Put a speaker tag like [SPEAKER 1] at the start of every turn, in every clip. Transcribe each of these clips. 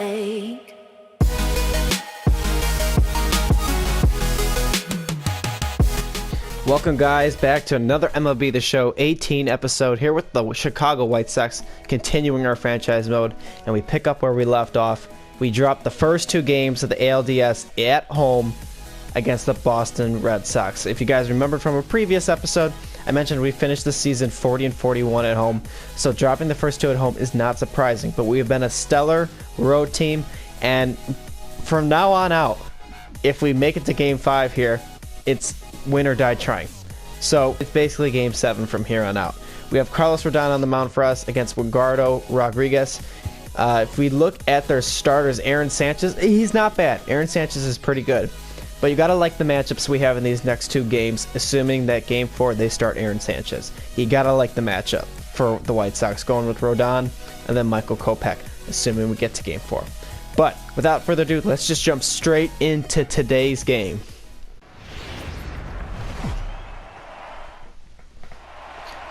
[SPEAKER 1] ache.
[SPEAKER 2] Welcome, guys, back to another MLB The Show 18 episode here with the Chicago White Sox, continuing our franchise mode, and we pick up where we left off. We dropped the first two games of the ALDS at home against the Boston Red Sox. If you guys remember from a previous episode, I mentioned we finished the season 40-41 at home, so dropping the first two at home is not surprising, but we have been a stellar road team, and from now on out, if we make it to Game 5 here, it's win or die trying. So it's basically Game 7 from here on out. We have Carlos Rodon on the mound for us against Edgardo Rodriguez. If we look at their starters, Aaron Sanchez, he's not bad. Aaron Sanchez is pretty good. But you got to like the matchups we have in these next two games, assuming that Game 4 they start Aaron Sanchez. You got to like the matchup for the White Sox, going with Rodon and then Michael Kopech, assuming we get to Game 4. But without further ado, let's just jump straight into today's game.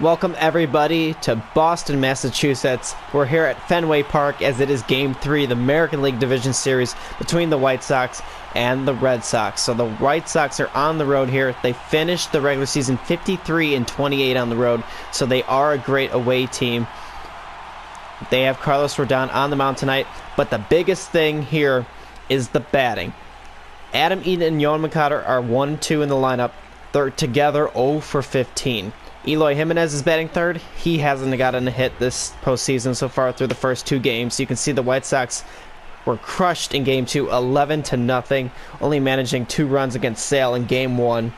[SPEAKER 2] Welcome everybody to Boston, Massachusetts. We're here at Fenway Park as it is Game 3 of the American League Division Series between the White Sox and the Red Sox. So the White Sox are on the road here. They finished the regular season 53-28 on the road, so they are a great away team. They have Carlos Rodon on the mound tonight, but the biggest thing here is the batting. Adam Eaton and Yohan Moncada are 1-2 in the lineup. They're together 0 for 15. Eloy Jimenez is batting third. He hasn't gotten a hit this postseason so far through the first two games. You can see the White Sox were crushed in Game 2, 11-0, only managing 2 runs against Sale in Game 1.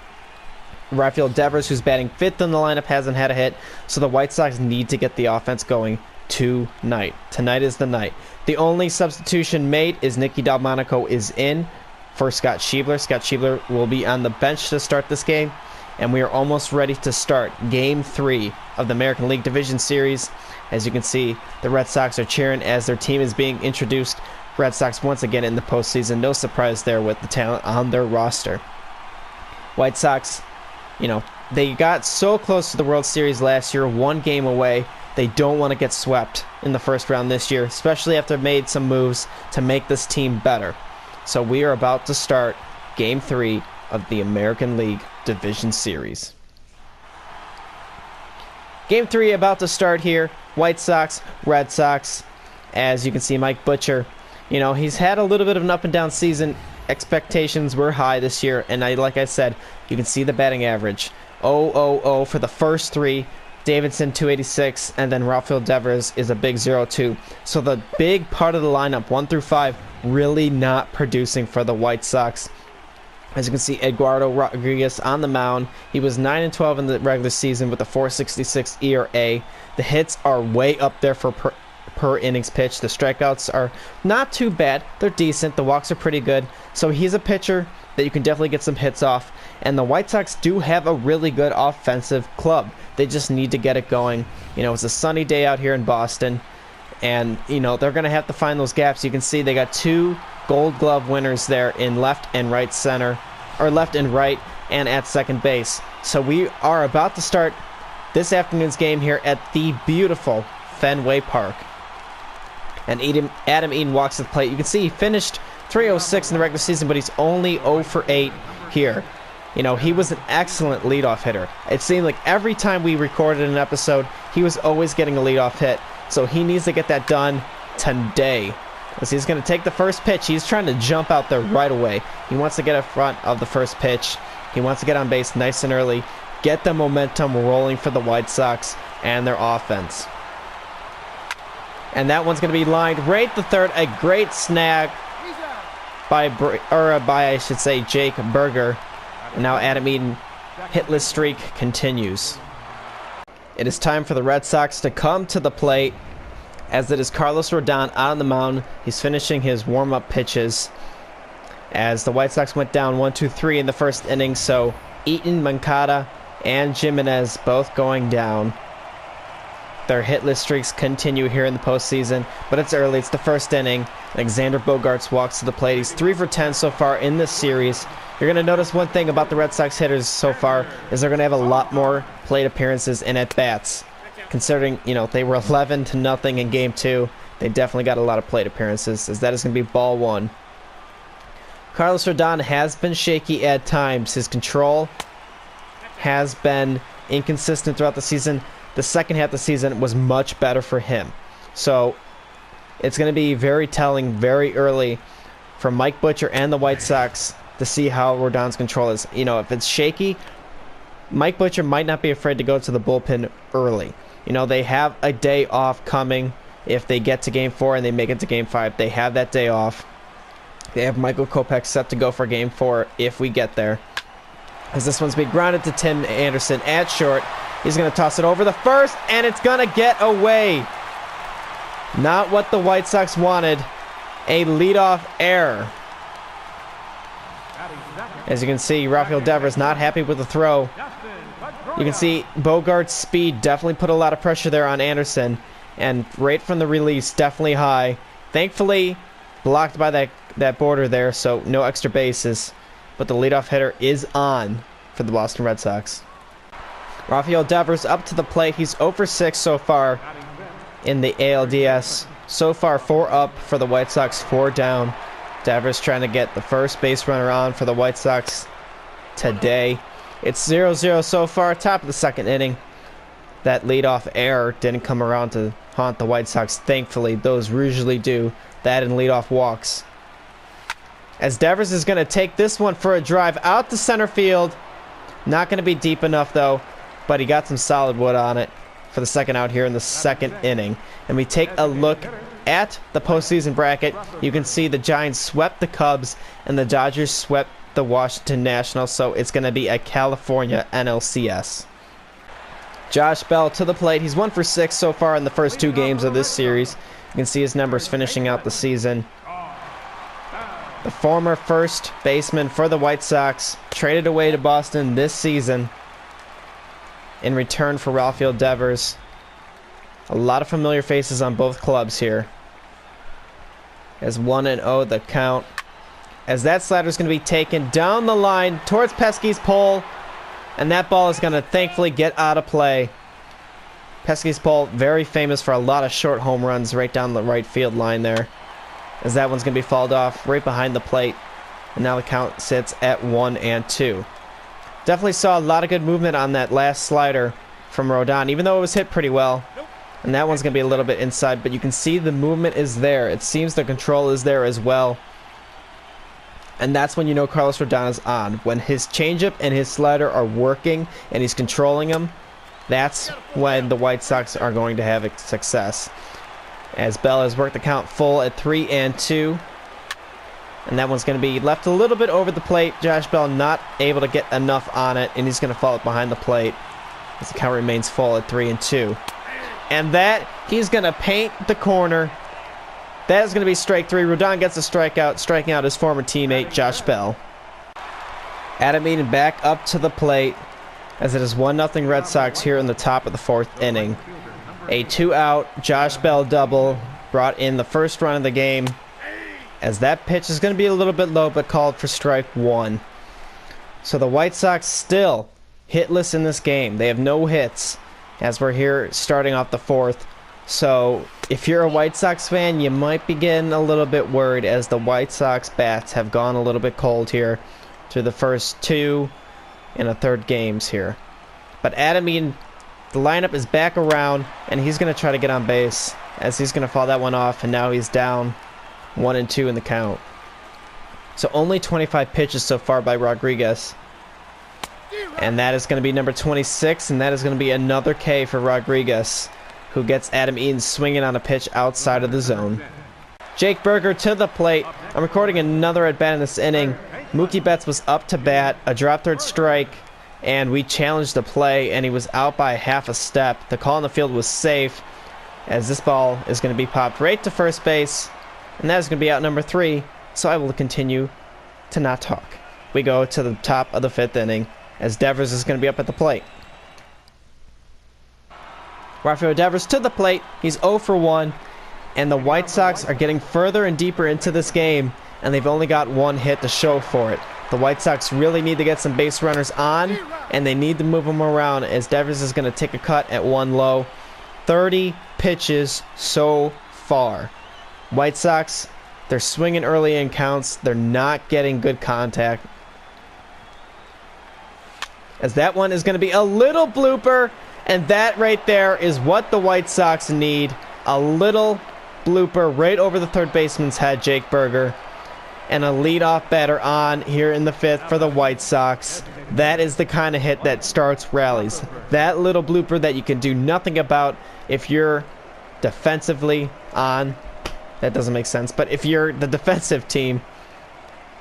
[SPEAKER 2] Rafael Devers, who's batting fifth in the lineup, hasn't had a hit, so the White Sox need to get the offense going tonight. Tonight is the night. The only substitution made is Nicky Delmonico is in for Scott Schiebler. Scott Schiebler will be on the bench to start this game. And we are almost ready to start Game 3 of the American League Division Series. As you can see, the Red Sox are cheering as their team is being introduced. Red Sox once again in the postseason. No surprise there with the talent on their roster. White Sox, they got so close to the World Series last year, 1 game away. They don't want to get swept in the first round this year, especially after they've made some moves to make this team better. So we are about to start Game 3 of the American League Division Series. Game 3 about to start here. White Sox, Red Sox. As you can see, Mike Butcher, he's had a little bit of an up and down season. Expectations were high this year, and like I said, you can see the batting average. 0-0-0 for the first 3. Davidson 286, and then Rafael Devers is a big 0-2. So the big part of the lineup, 1 through 5, really not producing for the White Sox. As you can see, Edgardo Rodriguez on the mound. He was 9-12 in the regular season with a 4.66 ERA. The hits are way up there for per innings pitched. The strikeouts are not too bad. They're decent. The walks are pretty good. So he's a pitcher that you can definitely get some hits off. And the White Sox do have a really good offensive club. They just need to get it going. It's a sunny day out here in Boston. And, they're going to have to find those gaps. You can see they got 2 Gold Glove winners there in left and right center, or left and right, and at second base. So we are about to start this afternoon's game here at the beautiful Fenway Park. And Adam Eaton walks to the plate. You can see he finished 306 in the regular season, but he's only 0 for 8 here. He was an excellent leadoff hitter. It seemed like every time we recorded an episode, he was always getting a leadoff hit. So he needs to get that done today. As he's going to take the first pitch. He's trying to jump out there right away. He wants to get in front of the first pitch. He wants to get on base nice and early. Get the momentum rolling for the White Sox and their offense. And that one's going to be lined right to third. A great snag by Jake Berger. And now Adam Eaton hitless streak continues. It is time for the Red Sox to come to the plate, as it is Carlos Rodon on the mound. He's finishing his warm-up pitches as the White Sox went down 1-2-3 in the first inning. So Eaton, Moncada, and Jimenez both going down. Their hitless streaks continue here in the postseason, but it's early. It's the first inning. Alexander Bogaerts walks to the plate. He's 3 for 10 so far in this series. You're going to notice one thing about the Red Sox hitters so far is they're going to have a lot more plate appearances and at-bats. Considering, they were 11-0 in Game 2. They definitely got a lot of plate appearances, as that is going to be ball one. Carlos Rodon has been shaky at times. His control has been inconsistent throughout the season. The second half of the season was much better for him. So it's going to be very telling very early for Mike Butcher and the White Sox to see how Rodon's control is. You know, if it's shaky, Mike Butcher might not be afraid to go to the bullpen early. You know, they have a day off coming. If they get to Game 4 and they make it to Game 5, they have that day off. They have Michael Kopech set to go for Game 4 if we get there. As this one's being grounded to Tim Anderson at short. He's going to toss it over the first, and it's going to get away. Not what the White Sox wanted. A leadoff error. As you can see, Rafael Devers not happy with the throw. You can see Bogart's speed definitely put a lot of pressure there on Anderson. And right from the release, definitely high. Thankfully, blocked by that border there, so no extra bases. But the leadoff hitter is on for the Boston Red Sox. Rafael Devers up to the plate. He's 0 for 6 so far in the ALDS. So far, 4 up for the White Sox, 4 down. Devers trying to get the first base runner on for the White Sox today. It's 0-0 so far, top of the second inning. That leadoff error didn't come around to haunt the White Sox. Thankfully, those usually do. That and leadoff walks. As Devers is going to take this one for a drive out to center field. Not going to be deep enough, though, but he got some solid wood on it for the second out here in the second inning. And we take a look at the postseason bracket. You can see the Giants swept the Cubs and the Dodgers swept the Washington Nationals, so it's going to be a California NLCS. Josh Bell to the plate. He's 1 for 6 so far in the first 2 games of this series. You can see his numbers finishing out the season. The former first baseman for the White Sox traded away to Boston this season in return for Rafael Devers. A lot of familiar faces on both clubs here. As 1-0 the count. As that slider is going to be taken down the line towards Pesky's pole. And that ball is going to thankfully get out of play. Pesky's pole, very famous for a lot of short home runs right down the right field line there. As that one's going to be fouled off right behind the plate. And now the count sits at 1-2. Definitely saw a lot of good movement on that last slider from Rodon, even though it was hit pretty well. And that one's going to be a little bit inside, but you can see the movement is there. It seems the control is there as well. And that's when you know Carlos Rodon is on. When his changeup and his slider are working and he's controlling them, that's when the White Sox are going to have success. As Bell has worked the count full at 3-2. And that one's going to be left a little bit over the plate. Josh Bell not able to get enough on it, and he's going to fall it behind the plate as the count remains full at 3-2. And that, he's going to paint the corner. That is going to be strike 3. Rodon gets a strikeout, striking out his former teammate, Josh Bell. Adam Eaton back up to the plate as it is 1-0 Red Sox here in the top of the 4th inning. A 2-out Josh Bell double brought in the first run of the game, as that pitch is going to be a little bit low but called for strike 1. So the White Sox still hitless in this game. They have no hits as we're here starting off the 4th. So if you're a White Sox fan, you might be getting a little bit worried as the White Sox bats have gone a little bit cold here through the first 2 and a 3rd games here. But Adam Eaton, the lineup is back around, and he's going to try to get on base as he's going to foul that one off, and now he's down 1-2 in the count. So only 25 pitches so far by Rodriguez. And that is going to be number 26, and that is going to be another K for Rodriguez, who gets Adam Eaton swinging on a pitch outside of the zone. Jake Berger to the plate. I'm recording another at-bat in this inning. Mookie Betts was up to bat, a drop third strike, and we challenged the play, and he was out by half a step. The call on the field was safe, as this ball is going to be popped right to first base, and that is going to be out number 3, so I will continue to not talk. We go to the top of the 5th inning, as Devers is going to be up at the plate. Rafael Devers to the plate. He's 0 for 1, and the White Sox are getting further and deeper into this game, and they've only got 1 hit to show for it. The White Sox really need to get some base runners on, and they need to move them around, as Devers is going to take a cut at 1 low. 30 pitches so far. White Sox, they're swinging early in counts. They're not getting good contact. As that one is going to be a little blooper, and that right there is what the White Sox need. A little blooper right over the third baseman's head, Jake Berger, and a leadoff batter on here in the fifth for the White Sox. That is the kind of hit that starts rallies. That little blooper that you can do nothing about if you're defensively on. That doesn't make sense, but if you're the defensive team,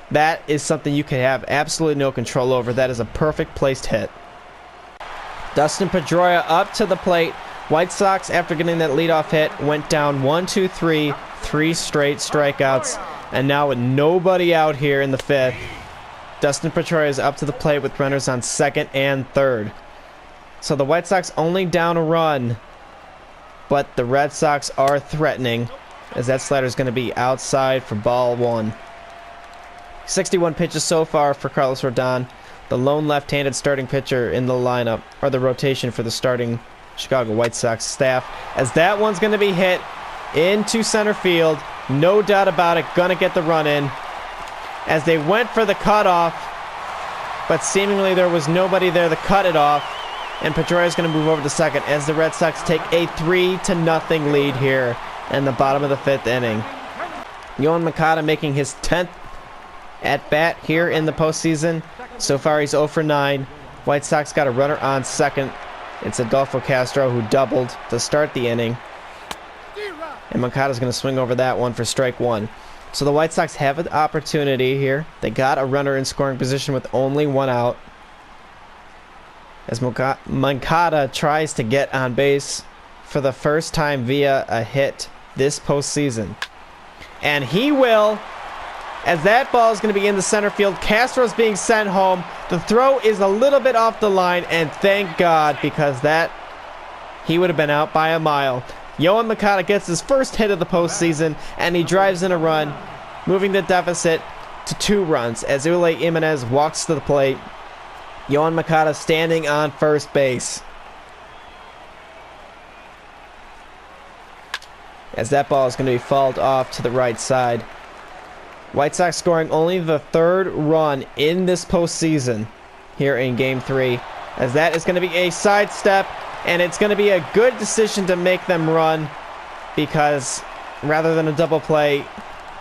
[SPEAKER 2] that is something you can have absolutely no control over. That is a perfect placed hit. Dustin Pedroia up to the plate. White Sox, after getting that leadoff hit, went down 1, 2, 3, 3 straight strikeouts. And now with nobody out here in the fifth, Dustin Pedroia is up to the plate with runners on second and third. So the White Sox only down a run, but the Red Sox are threatening, as that slider is going to be outside for ball one. 61 pitches so far for Carlos Rodon, the lone left-handed starting pitcher in the lineup, or the rotation for the starting Chicago White Sox staff, as that one's going to be hit into center field. No doubt about it, going to get the run in, as they went for the cutoff, but seemingly there was nobody there to cut it off, and Pedroia is going to move over to second as the Red Sox take a 3-0 lead here in the bottom of the fifth inning. Yohan Moncada making his 10th at bat here in the postseason. So far he's 0 for 9. White Sox got a runner on second. It's Adolfo Castro who doubled to start the inning, and Moncada's going to swing over that one for strike one. So the White Sox have an opportunity here. They got a runner in scoring position with only one out, as Moncada tries to get on base for the first time via a hit this postseason. And he will, as that ball is going to be in the center field. Castro's being sent home. The throw is a little bit off the line, and thank God, because he would have been out by a mile. Yohan Moncada gets his first hit of the postseason, and he drives in a run, moving the deficit to 2 runs as Eloy Jimenez walks to the plate. Yohan Moncada standing on first base, as that ball is going to be fouled off to the right side. White Sox scoring only the 3rd run in this postseason here in Game 3, as that is going to be a sidestep, and it's going to be a good decision to make them run, because rather than a double play,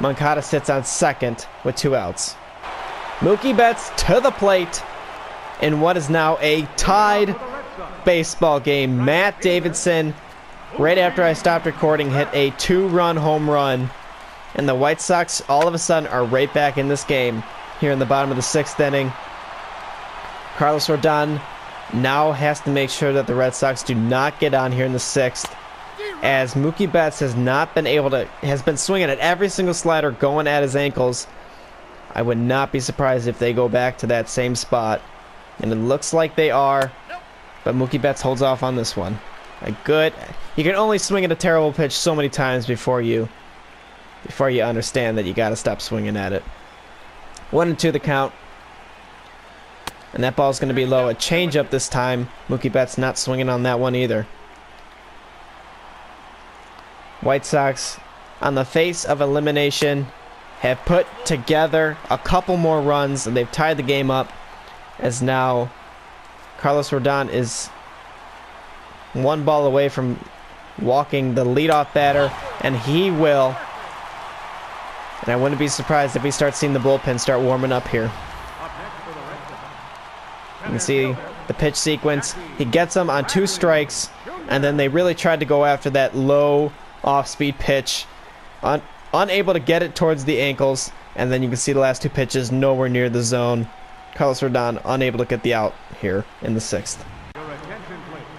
[SPEAKER 2] Moncada sits on second with 2 outs. Mookie Betts to the plate in what is now a tied baseball game. Matt Davidson, right after I stopped recording, hit a 2-run home run, and the White Sox all of a sudden are right back in this game here in the bottom of the 6th inning. Carlos Rodon now has to make sure that the Red Sox do not get on here in the 6th, as Mookie Betts has been swinging at every single slider, going at his ankles. I would not be surprised if they go back to that same spot, and it looks like they are, but Mookie Betts holds off on this one. You can only swing at a terrible pitch so many times before you understand that you got to stop swinging at it. 1-2 the count, and that ball's going to be low. A changeup this time. Mookie Betts not swinging on that one either. White Sox, on the face of elimination, have put together a couple more runs, and they've tied the game up, as now Carlos Rodon is 1 ball away from walking the leadoff batter, and he will. And I wouldn't be surprised if we start seeing the bullpen start warming up here. You can see the pitch sequence. He gets them on 2 strikes, and then they really tried to go after that low off-speed pitch. Unable to get it towards the ankles, and then you can see the last 2 pitches nowhere near the zone. Carlos Rodon unable to get the out here in the 6th.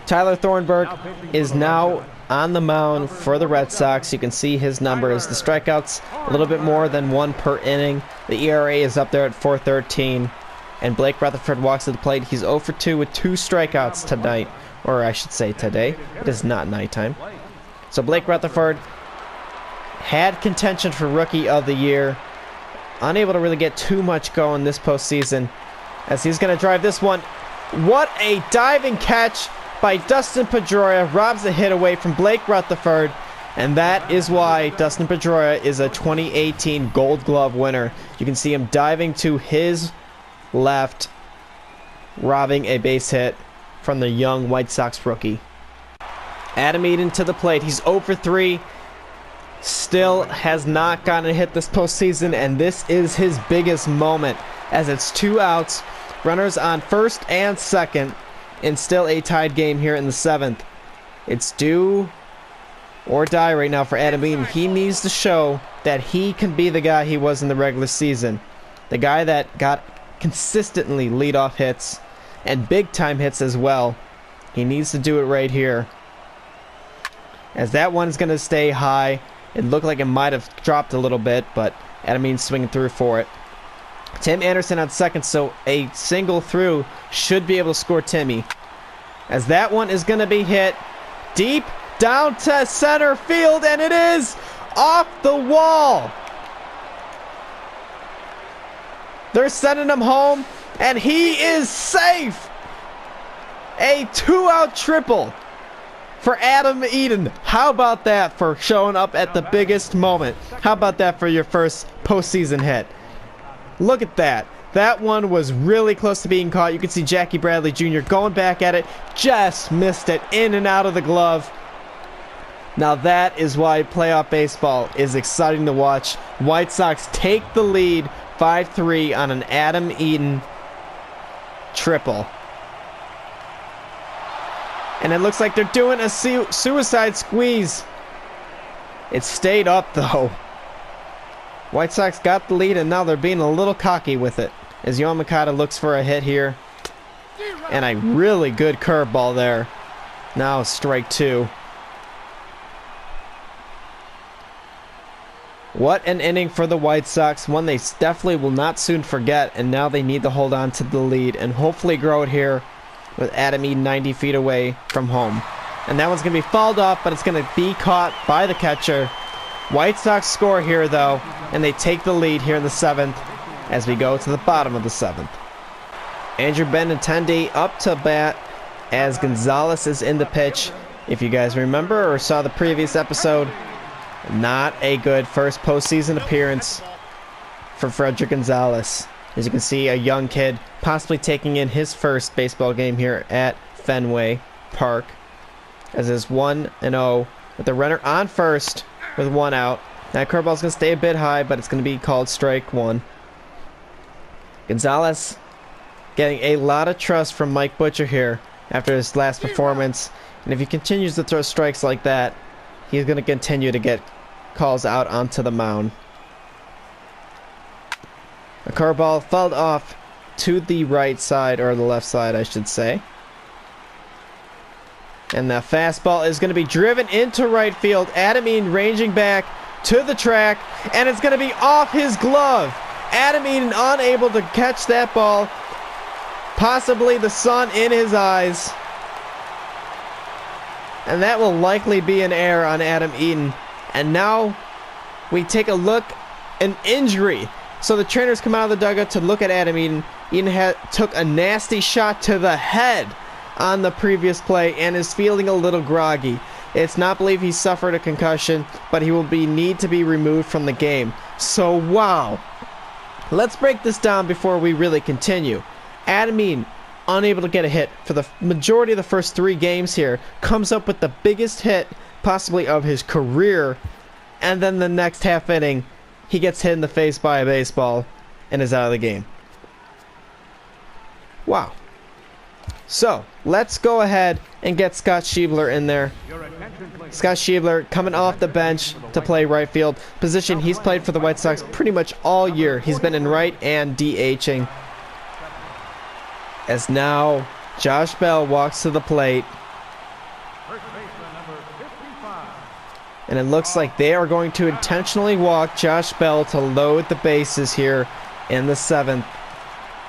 [SPEAKER 2] Tyler Thornburg is now on the mound for the Red Sox. You can see his numbers. The strikeouts a little bit more than 1 per inning. The ERA is up there at 4.13. And Blake Rutherford walks to the plate. He's 0 for 2 with 2 strikeouts tonight. Or I should say today. It is not nighttime. So Blake Rutherford had contention for Rookie of the Year. Unable to really get too much going this postseason, as he's going to drive this one. What a diving catch by Dustin Pedroia. Robs the hit away from Blake Rutherford. And that is why Dustin Pedroia is a 2018 Gold Glove winner. You can see him diving to his left, robbing a base hit from the young White Sox rookie. Adam Eaton to the plate. He's 0 for 3. Still has not gotten a hit this postseason, and this is his biggest moment as it's 2 outs, runners on first and second, and still a tied game here in the 7th. It's do or die right now for Adam Eaton. He needs to show that he can be the guy he was in the regular season. The guy that got consistently leadoff hits and big-time hits as well. He needs to do it right here. As that one's going to stay high. It looked like it might have dropped a little bit, but Adam Eaton swinging through for it. Tim Anderson on second, so a single through should be able to score Timmy. As that one is going to be hit deep down to center field, and it is off the wall. They're sending him home, and he is safe. A 2-out triple for Adam Eaton. How about that for showing up at the biggest moment? How about that for your first postseason hit? Look at that. That one was really close to being caught. You can see Jackie Bradley Jr. going back at it. Just missed it in and out of the glove. Now that is why playoff baseball is exciting to watch. White Sox take the lead 5-3 on an Adam Eaton triple. And it looks like they're doing a suicide squeeze. It stayed up though. White Sox got the lead, and now they're being a little cocky with it. As Yoan Moncada looks for a hit here. And a really good curveball there. Now strike 2. What an inning for the White Sox. One they definitely will not soon forget. And now they need to hold on to the lead and hopefully grow it here with Adam Eaton 90 feet away from home. And that one's going to be fouled off, but it's going to be caught by the catcher. White Sox score here, though, and they take the lead here in the 7th as we go to the bottom of the 7th. Andrew Benintendi up to bat as Gonzalez is in the pitch. If you guys remember or saw the previous episode, not a good first postseason appearance for Frederick Gonzalez. As you can see, a young kid possibly taking in his first baseball game here at Fenway Park. As is 1-0 with the runner on first with 1 out. That curveball's going to stay a bit high, but it's going to be called strike 1. Gonzalez getting a lot of trust from Mike Butcher here after his last performance. And if he continues to throw strikes like that, he's going to continue to get calls out onto the mound. A curveball fouled off to the right side, or the left side, I should say. And that fastball is going to be driven into right field. Adam Eaton ranging back to the track, and it's going to be off his glove. Adam Eaton unable to catch that ball. Possibly the sun in his eyes. And that will likely be an error on Adam Eaton. And now we take a look, an injury. So the trainers come out of the dugout to look at Adam Eaton. Eaton took a nasty shot to the head on the previous play and is feeling a little groggy. It's not believed he suffered a concussion, but he will need to be removed from the game. So wow. Let's break this down before we really continue. Adam Eaton, unable to get a hit for the majority of the first 3 games here, comes up with the biggest hit possibly of his career, and then the next half inning he gets hit in the face by a baseball and is out of the game. Wow. So let's go ahead and get Scott Schiebler in there. Scott Schiebler coming off the bench to play right field, position he's played for the White Sox pretty much all year. He's been in right and DHing. As now Josh Bell walks to the plate. And it looks like they are going to intentionally walk Josh Bell to load the bases here in the 7th.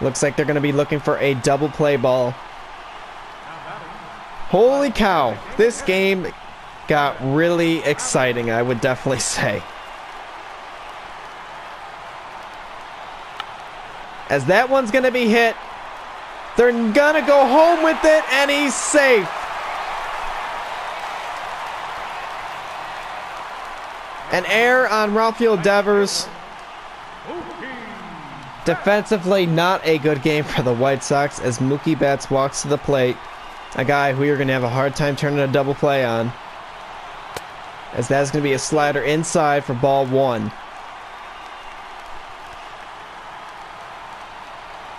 [SPEAKER 2] Looks like they're going to be looking for a double play ball. Holy cow, this game got really exciting, I would definitely say. As that one's going to be hit, they're going to go home with it, and he's safe. An error on Rafael Devers. Defensively, not a good game for the White Sox as Mookie Betts walks to the plate. A guy who you're going to have a hard time turning a double play on. As that's going to be a slider inside for ball 1.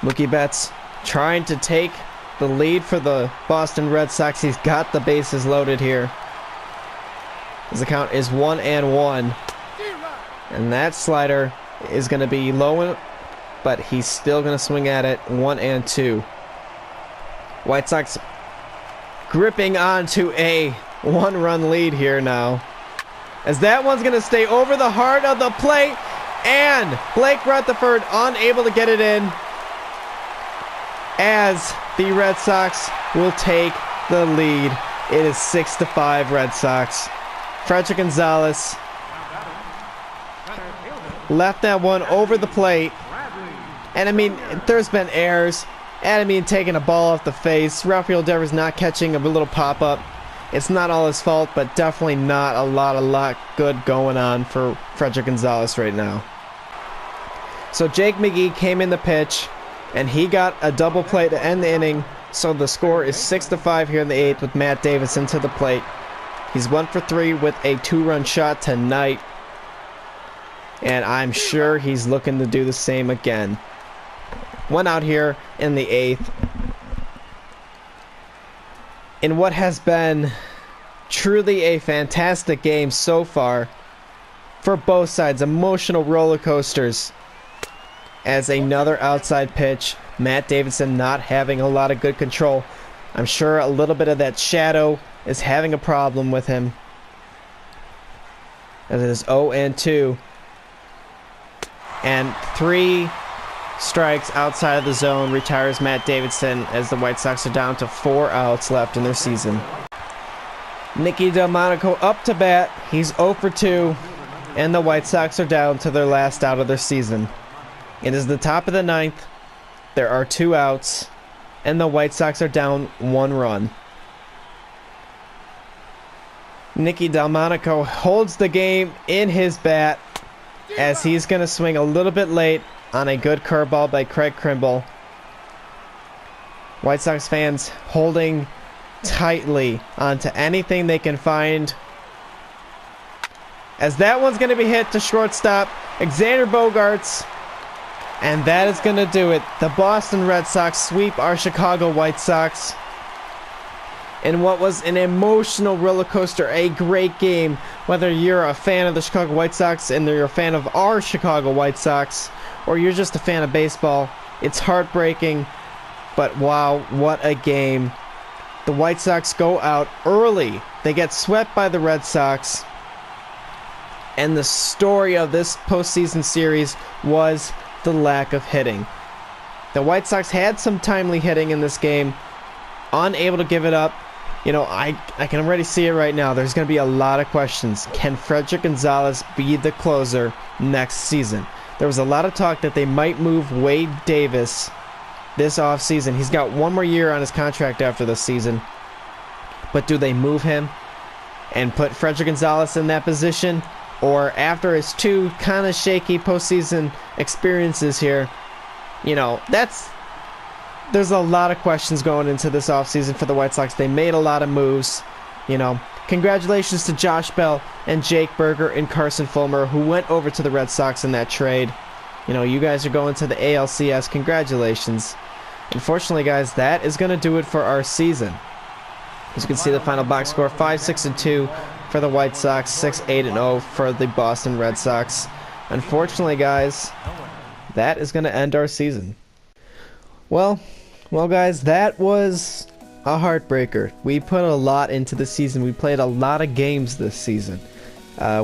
[SPEAKER 2] Mookie Betts trying to take the lead for the Boston Red Sox. He's got the bases loaded here. As the count is 1-1. And that slider is going to be low, but he's still going to swing at it. 1-2. White Sox gripping onto a 1-run lead here now. As that one's going to stay over the heart of the plate. And Blake Rutherford unable to get it in. As the Red Sox will take the lead. It is 6-5 Red Sox. Frederick Gonzalez left that one over the plate. And I mean, there's been errors. And I mean, taking a ball off the face. Rafael Devers not catching a little pop-up. It's not all his fault, but definitely not a lot good going on for Frederick Gonzalez right now. So Jake McGee came in the pitch, and he got a double play to end the inning. So the score is 6-5 here in the 8th with Matt Davidson to the plate. He's 1 for 3 with a 2-run shot tonight. And I'm sure he's looking to do the same again. One out here in the 8th. In what has been truly a fantastic game so far for both sides. Emotional roller coasters. As another outside pitch. Matt Davidson not having a lot of good control. I'm sure a little bit of that shadow is having a problem with him. As it is 0-2. And 3 strikes outside of the zone retires Matt Davidson as the White Sox are down to 4 outs left in their season. Nicky Delmonico up to bat. He's 0 for 2. And the White Sox are down to their last out of their season. It is the top of the 9th. There are 2 outs. And the White Sox are down 1 run. Nicky Delmonico holds the game in his bat as he's going to swing a little bit late on a good curveball by Craig Kimbrel. White Sox fans holding tightly onto anything they can find. As that one's going to be hit to shortstop, Xander Bogaerts. And that is going to do it. The Boston Red Sox sweep our Chicago White Sox in what was an emotional roller coaster, a great game. Whether you're a fan of the Chicago White Sox and you're a fan of our Chicago White Sox, or you're just a fan of baseball, it's heartbreaking. But wow, what a game. The White Sox go out early. They get swept by the Red Sox. And the story of this postseason series was the lack of hitting. The White Sox had some timely hitting in this game, unable to give it up. You know, I can already see it right now. There's going to be a lot of questions. Can Frederick Gonzalez be the closer next season? There was a lot of talk that they might move Wade Davis this offseason. He's got 1 more year on his contract after this season. But do they move him and put Frederick Gonzalez in that position? Or after his 2 kind of shaky postseason experiences here, you know, there's a lot of questions going into this offseason for the White Sox. They made a lot of moves. You know, congratulations to Josh Bell and Jake Berger and Carson Fulmer, who went over to the Red Sox in that trade. You know, you guys are going to the ALCS. Congratulations. Unfortunately, guys, that is going to do it for our season. As you can see, the final box score, 5-6-2 for the White Sox, 6-8-0 for the Boston Red Sox. Unfortunately, guys, that is going to end our season. Well, guys, that was a heartbreaker. We put a lot into the season. We played a lot of games this season.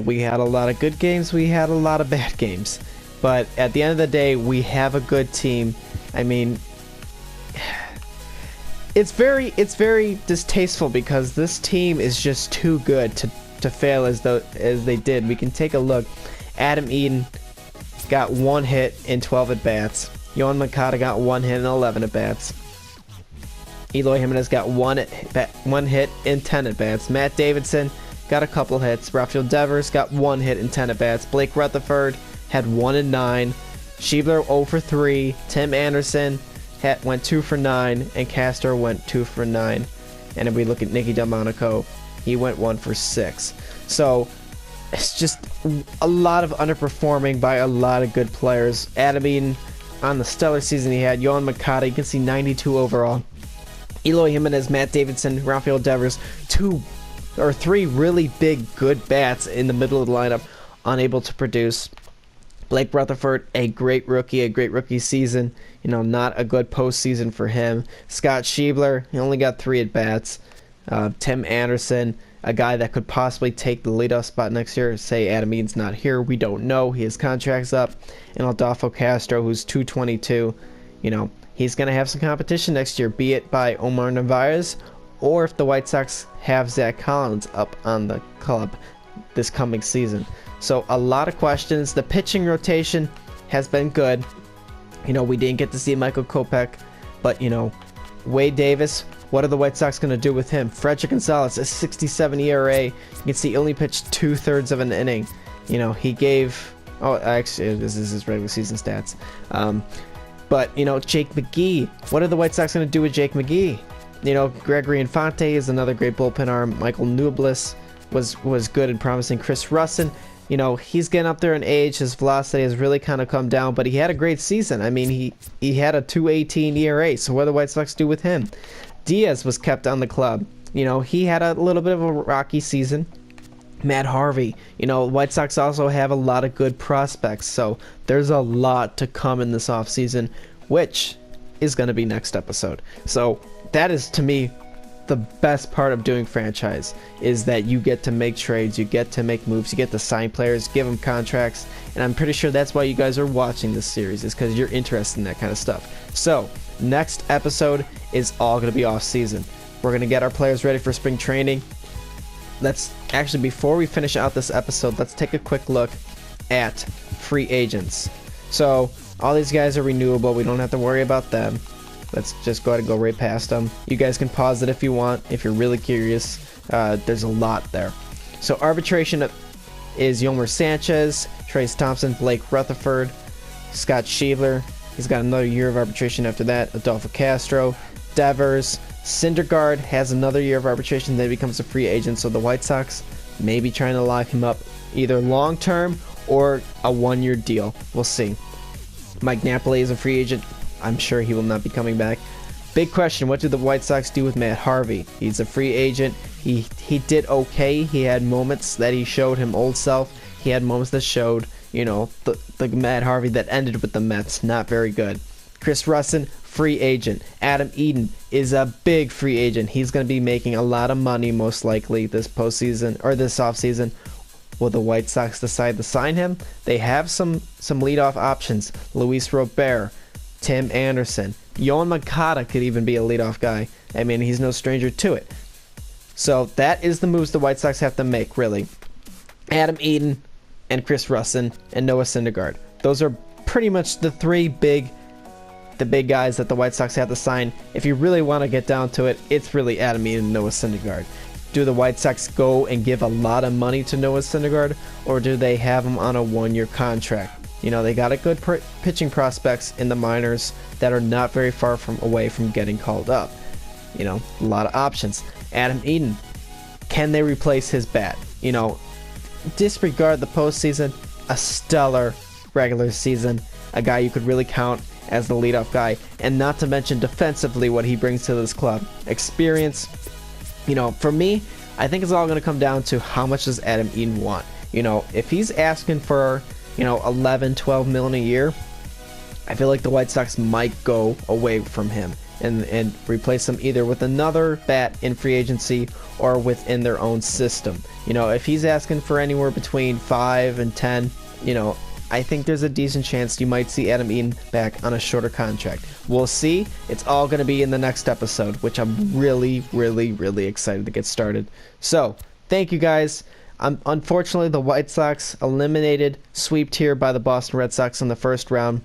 [SPEAKER 2] We had a lot of good games. We had a lot of bad games. But at the end of the day, we have a good team. I mean, it's very distasteful because this team is just too good to fail as they did. We can take a look. Adam Eaton got 1 hit in 12 at-bats. Yohan Moncada got 1 hit in 11 at-bats. Eloy Jimenez got 1 hit in 10 at-bats. Matt Davidson got a couple hits. Rafael Devers got 1 hit in 10 at-bats. Blake Rutherford had 1 in 9. Schiebler 0 for 3. Tim Anderson went 2 for 9. And Castro went 2 for 9. And if we look at Nicky Delmonico, he went 1 for 6. So it's just a lot of underperforming by a lot of good players. Adam Eaton, on the stellar season he had. Yohan Moncada, you can see 92 overall. Eloy Jimenez, Matt Davidson, Rafael Devers, 2 or 3 really big good bats in the middle of the lineup, unable to produce. Blake Rutherford, a great rookie season. You know, not a good postseason for him. Scott Schiebler, he only got 3 at bats. Tim Anderson, a guy that could possibly take the leadoff spot next year. Say Adam Eaton's not here, we don't know. His contract's up. And Adolfo Castro, who's 222, you know, he's going to have some competition next year, be it by Omar Narvaez or if the White Sox have Zach Collins up on the club this coming season. So a lot of questions. The pitching rotation has been good. You know, we didn't get to see Michael Kopech, but, you know, Wade Davis, what are the White Sox going to do with him? Frederick Gonzalez, a 67 ERA. You can see he only pitched 2/3 of an inning. You know, he gave... Oh, actually, this is his regular season stats. But, you know, Jake McGee. What are the White Sox going to do with Jake McGee? You know, Gregory Infante is another great bullpen arm. Michael Newblis was good and promising. Chris Russin, you know, he's getting up there in age. His velocity has really kind of come down, but he had a great season. I mean, he had a 2.18 ERA, so what do the White Sox do with him? Diaz was kept on the club. You know, he had a little bit of a rocky season. Matt Harvey, you know, White Sox also have a lot of good prospects, so there's a lot to come in this offseason, which is going to be next episode. So that is, to me, the best part of doing franchise, is that you get to make trades, you get to make moves, you get to sign players, give them contracts, and I'm pretty sure that's why you guys are watching this series, is because you're interested in that kind of stuff. So next episode is all going to be off season. We're going to get our players ready for spring training. Let's actually, before we finish out this episode, let's take a quick look at free agents. So all these guys are renewable. We don't have to worry about them. Let's just go ahead and go right past them. You guys can pause it if you want, if you're really curious. There's a lot there. So arbitration is Yomer Sanchez, Trace Thompson, Blake Rutherford, Scott Schiebler. He's got another year of arbitration after that. Adolfo Castro, Devers. Syndergaard has another year of arbitration, then becomes a free agent. So the White Sox may be trying to lock him up either long-term or a 1-year deal. We'll see. Mike Napoli is a free agent. I'm sure he will not be coming back. Big question, what do the White Sox do with Matt Harvey? He's a free agent. He did okay. He had moments that he showed him old self. He had moments that showed, you know, the Matt Harvey that ended with the Mets. Not very good. Chris Russin, free agent. Adam Eaton is a big free agent. He's going to be making a lot of money most likely this postseason or this offseason. Will the White Sox decide to sign him? They have some leadoff options. Luis Robert, Tim Anderson. Yohan Moncada could even be a leadoff guy. I mean, he's no stranger to it. So that is the moves the White Sox have to make, really. Adam Eaton and Chris Russin and Noah Syndergaard. Those are pretty much the big guys that the White Sox have to sign. If you really want to get down to it, it's really Adam Eaton and Noah Syndergaard. Do the White Sox go and give a lot of money to Noah Syndergaard, or do they have him on a 1-year contract? You know, they got a good pitching prospects in the minors that are not very far away from getting called up. You know, a lot of options. Adam Eaton, can they replace his bat? You know, disregard the postseason, a stellar regular season, a guy you could really count as the leadoff guy, and not to mention defensively what he brings to this club. Experience. You know, for me, I think it's all going to come down to how much does Adam Eaton want. You know, if he's asking for, you know, 11, 12 million a year, I feel like the White Sox might go away from him and replace him either with another bat in free agency or within their own system. You know, if he's asking for anywhere between 5 and 10, you know, I think there's a decent chance you might see Adam Eaton back on a shorter contract. We'll see. It's all going to be in the next episode, which I'm really, really, really excited to get started. So, thank you guys. Unfortunately, the White Sox eliminated, swept here by the Boston Red Sox in the first round.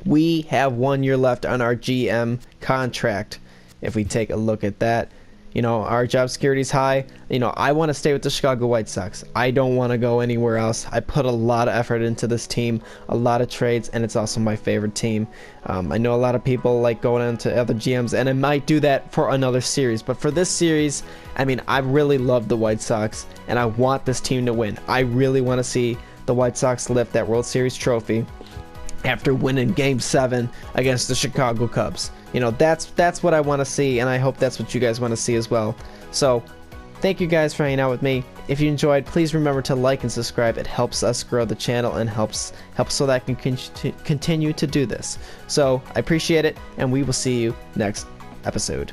[SPEAKER 2] We have 1 year left on our GM contract. If we take a look at that, You know, our job security is high. You know, I want to stay with the Chicago White Sox. I don't want to go anywhere else. I put a lot of effort into this team, a lot of trades, and it's also my favorite team. I know a lot of people like going into other GMs, and I might do that for another series. But for this series, I mean, I really love the White Sox, and I want this team to win. I really want to see the White Sox lift that World Series trophy after winning Game 7 against the Chicago Cubs. You know, that's what I want to see, and I hope that's what you guys want to see as well. So, thank you guys for hanging out with me. If you enjoyed, please remember to like and subscribe. It helps us grow the channel and helps so that I can continue to do this. So, I appreciate it, and we will see you next episode.